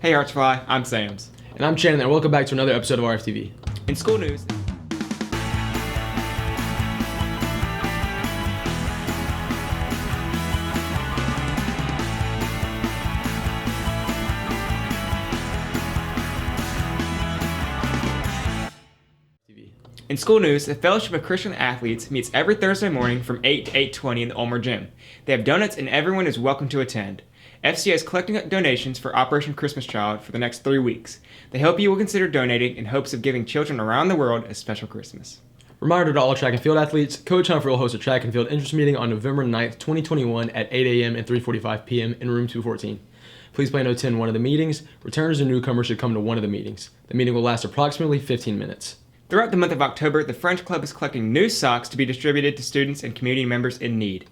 Hey Archfly, I'm Sams. And I'm Shannon, and welcome back to another episode of RFTV. In school news, the Fellowship of Christian Athletes meets every Thursday morning from 8 to 8:20 in the Ulmer Gym. They have donuts and everyone is welcome to attend. FCA is collecting donations for Operation Christmas Child for the next 3 weeks. They hope you will consider donating in hopes of giving children around the world a special Christmas. Reminder to all track and field athletes, Coach Humphrey will host a track and field interest meeting on November 9th, 2021 at 8 a.m. and 3:45 p.m. in room 214. Please plan to attend one of the meetings. Returners and newcomers should come to one of the meetings. The meeting will last approximately 15 minutes. Throughout the month of October, the French Club is collecting new socks to be distributed to students and community members in need.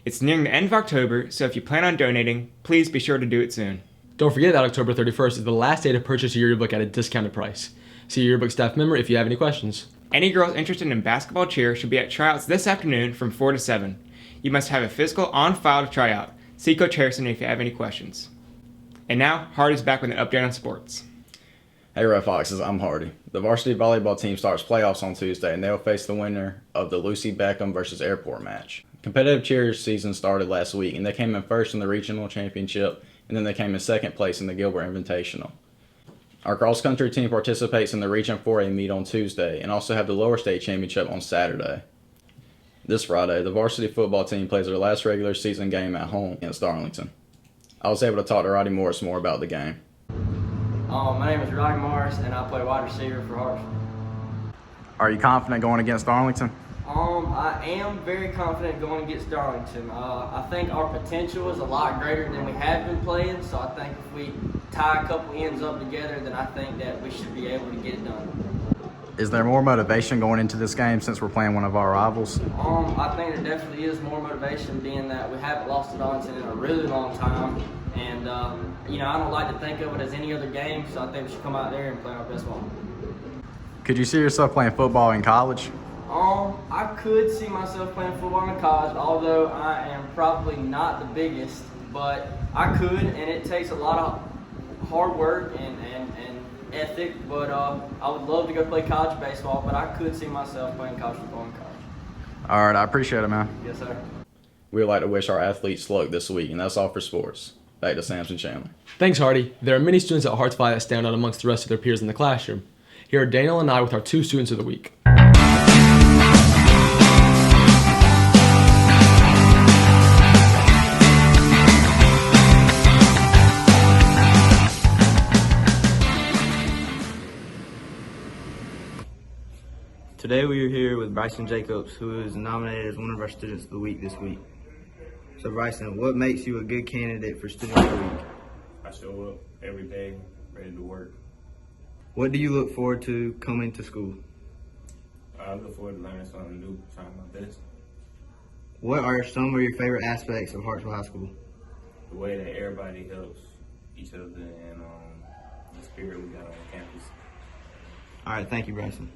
It's nearing the end of October, so if you plan on donating, please be sure to do it soon. Don't forget that October 31st is the last day to purchase your yearbook at a discounted price. See your yearbook staff member if you have any questions. Any girls interested in basketball cheer should be at tryouts this afternoon from 4 to 7. You must have a physical on file to try out. See Coach Harrison if you have any questions. And now, Hardy's back with an update on sports. Hey Red Foxes, I'm Hardy. The varsity volleyball team starts playoffs on Tuesday, and they'll face the winner of the Lucy Beckham versus Airport match. Competitive cheer season started last week, and they came in first in the regional championship, and then they came in second place in the Gilbert Invitational. Our cross-country team participates in the Region 4A meet on Tuesday, and also have the lower state championship on Saturday. This Friday, the varsity football team plays their last regular season game at home against Darlington. I was able to talk to Roddy Morris more about the game. My name is Roddy Morris, and I play wide receiver for Hartsville. Are you confident going against Darlington? I am very confident going against Darlington. I think our potential is a lot greater than we have been playing, so I think if we tie a couple ends up together, then I think that we should be able to get it done. Is there more motivation going into this game since we're playing one of our rivals? I think there definitely is more motivation, being that we haven't lost to Darlington in a really long time, and I don't like to think of it as any other game, so I think we should come out there and play our best ball. Could you see yourself playing football in college? I could see myself playing football in college, although I am probably not the biggest, but I could, and it takes a lot of hard work and ethic, but I would love to go play college baseball, but I could see myself playing college football in college. All right, I appreciate it, man. Yes, sir. We would like to wish our athletes luck this week, and that's all for sports. Back to Samson Chandler. Thanks, Hardy. There are many students at Hartsville that stand out amongst the rest of their peers in the classroom. Here are Daniel and I with our 2 students of the week. Today we are here with Bryson Jacobs, who is nominated as one of our students of the week this week. So Bryson, what makes you a good candidate for student of the week? I show up every day, ready to work. What do you look forward to coming to school? I look forward to learning something new, trying my best. What are some of your favorite aspects of Hartsville High School? The way that everybody helps each other and the spirit we got on campus. All right, thank you, Bryson.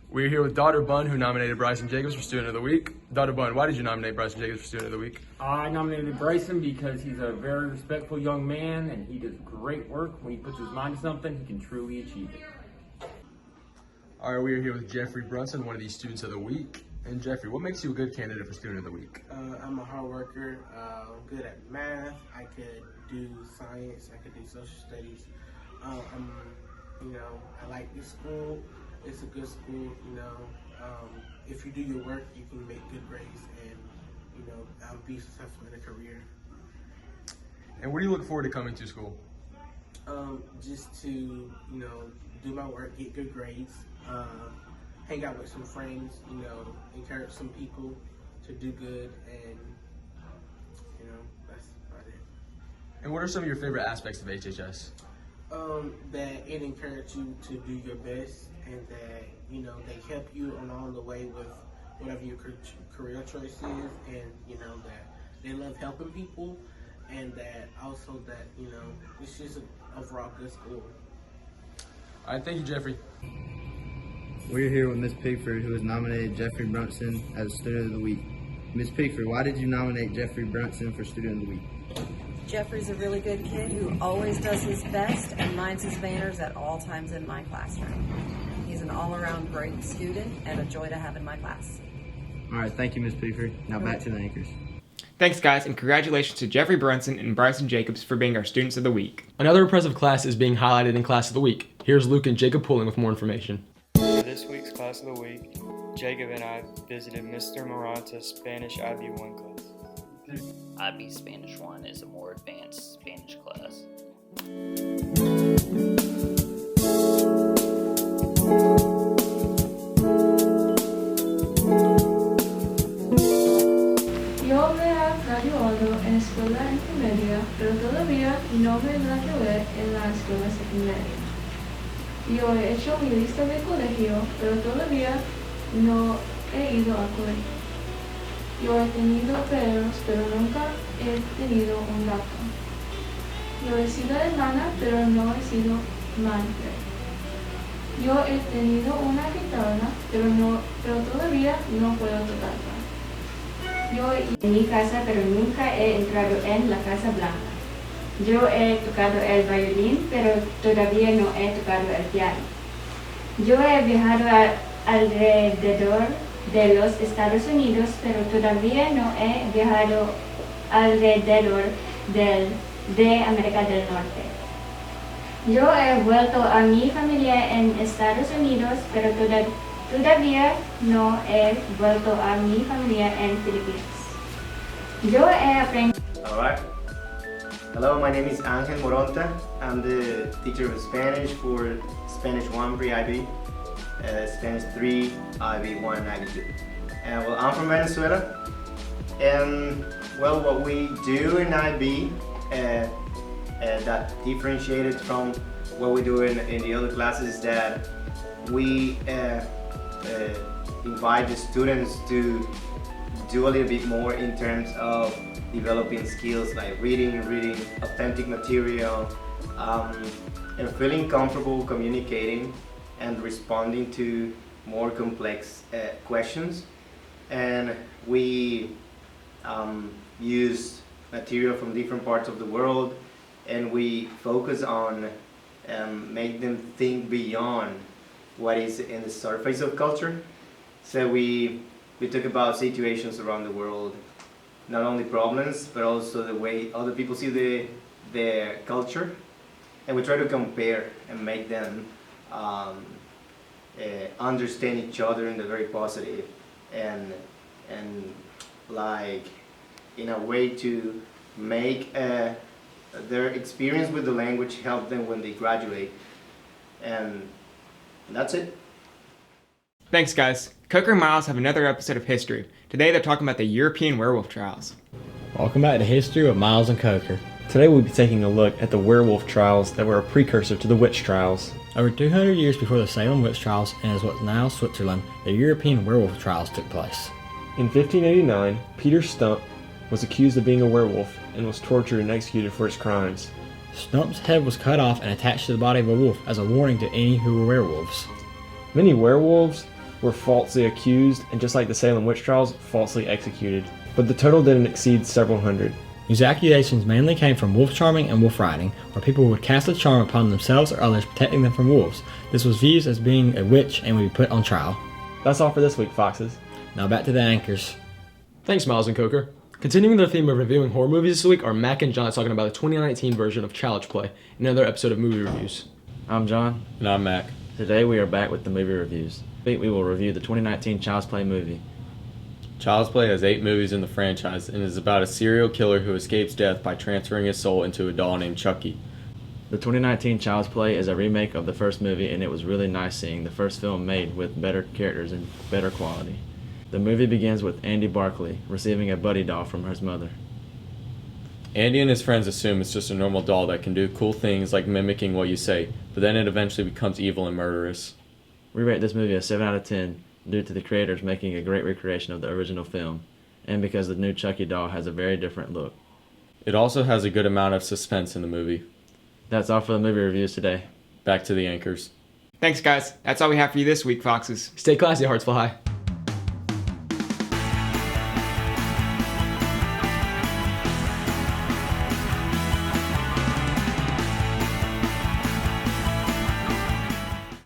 We're here with Daughter Bunn, who nominated Bryson Jacobs for Student of the Week. Daughter Bunn, why did you nominate Bryson Jacobs for Student of the Week? I nominated Bryson because he's a very respectful young man and he does great work. When he puts his mind to something, he can truly achieve it. All right, we are here with Jeffrey Brunson, one of these Students of the Week. And Jeffrey, what makes you a good candidate for Student of the Week? I'm a hard worker, good at math. I could do science. I could do social studies. I like this school. It's a good school. If you do your work, you can make good grades and be successful in a career. And what do you look forward to coming to school? Just to do my work, get good grades, hang out with some friends, encourage some people to do good, and that's about it. And what are some of your favorite aspects of HHS? That it encourages you to do your best, and that they help you along the way with whatever your career choice is, and that they love helping people, and that also that it's just an overall good school. All right, thank you, Jeffrey. We're here with Ms. Pickford, who has nominated Jeffrey Brunson as Student of the Week. Ms. Pickford, why did you nominate Jeffrey Brunson for Student of the Week? Jeffrey's a really good kid who always does his best and minds his manners at all times in my classroom. He's an all-around great student and a joy to have in my class. All right, thank you, Ms. Peeker. Now back to the anchors. Thanks, guys, and congratulations to Jeffrey Brunson and Bryson Jacobs for being our Students of the Week. Another impressive class is being highlighted in Class of the Week. Here's Luke and Jacob Pulling with more information. For this week's Class of the Week, Jacob and I visited Mr. Moranta's Spanish IB1 class. IB Spanish 1 is a more advanced Spanish class. Yo me he graduado en escuela intermedia, pero todavía no me gradué en la escuela secundaria. Yo he hecho mi lista de colegio, pero todavía no he ido al colegio. Yo he tenido perros, pero nunca he tenido un gato. Yo he sido hermana, pero no he sido madre. Yo he tenido una guitarra, pero todavía no puedo tocarla. Yo en mi casa, pero nunca he entrado en la Casa Blanca. Yo he tocado el violín, pero todavía no he tocado el piano. Yo he viajado alrededor de los Estados Unidos, pero todavía no he viajado alrededor de América del Norte. Yo he vuelto a mi familia en Estados Unidos, pero todavía no he vuelto a mi familia en Filipinas. Yo he aprendido. All right. Hello, my name is Angel Moronta. I'm the teacher of Spanish for Spanish 1 pre-IB. Spanish 3, IB 1, and IB 2. And well, I'm from Venezuela, and well, what we do in IB that differentiated from what we do in the other classes is that we invite the students to do a little bit more in terms of developing skills like reading authentic material, and feeling comfortable communicating and responding to more complex questions. And we use material from different parts of the world, and we focus on make them think beyond what is in the surface of culture. So we talk about situations around the world, not only problems, but also the way other people see their culture, and we try to compare and make them understand each other in a very positive and like in a way to make their experience with the language help them when they graduate, and that's it. Thanks, guys. Coker and Miles have another episode of History. Today they're talking about the European werewolf trials. Welcome back to History with Miles and Coker. Today we'll be taking a look at the werewolf trials that were a precursor to the witch trials. Over 200 years before the Salem witch trials and as what's now Switzerland, the European werewolf trials took place. In 1589, Peter Stump was accused of being a werewolf and was tortured and executed for his crimes. Stump's head was cut off and attached to the body of a wolf as a warning to any who were werewolves. Many werewolves were falsely accused and, just like the Salem witch trials, falsely executed. But the total didn't exceed several hundred. These accusations mainly came from wolf charming and wolf riding, where people would cast a charm upon themselves or others, protecting them from wolves. This was viewed as being a witch and would be put on trial. That's all for this week, Foxes. Now back to the anchors. Thanks, Miles and Coker. Continuing their theme of reviewing horror movies this week are Mac and John talking about the 2019 version of Child's Play, another episode of Movie Reviews. I'm John. And I'm Mac. Today we are back with the movie reviews. This week we will review the 2019 Child's Play movie. Child's Play has 8 movies in the franchise and is about a serial killer who escapes death by transferring his soul into a doll named Chucky. The 2019 Child's Play is a remake of the first movie, and it was really nice seeing the first film made with better characters and better quality. The movie begins with Andy Barkley receiving a buddy doll from his mother. Andy and his friends assume it's just a normal doll that can do cool things like mimicking what you say, but then it eventually becomes evil and murderous. We rate this movie a 7 out of 10 due to the creators making a great recreation of the original film, and because the new Chucky doll has a very different look. It also has a good amount of suspense in the movie. That's all for the movie reviews today. Back to the anchors. Thanks, guys. That's all we have for you this week, Foxes. Stay classy, hearts fly high.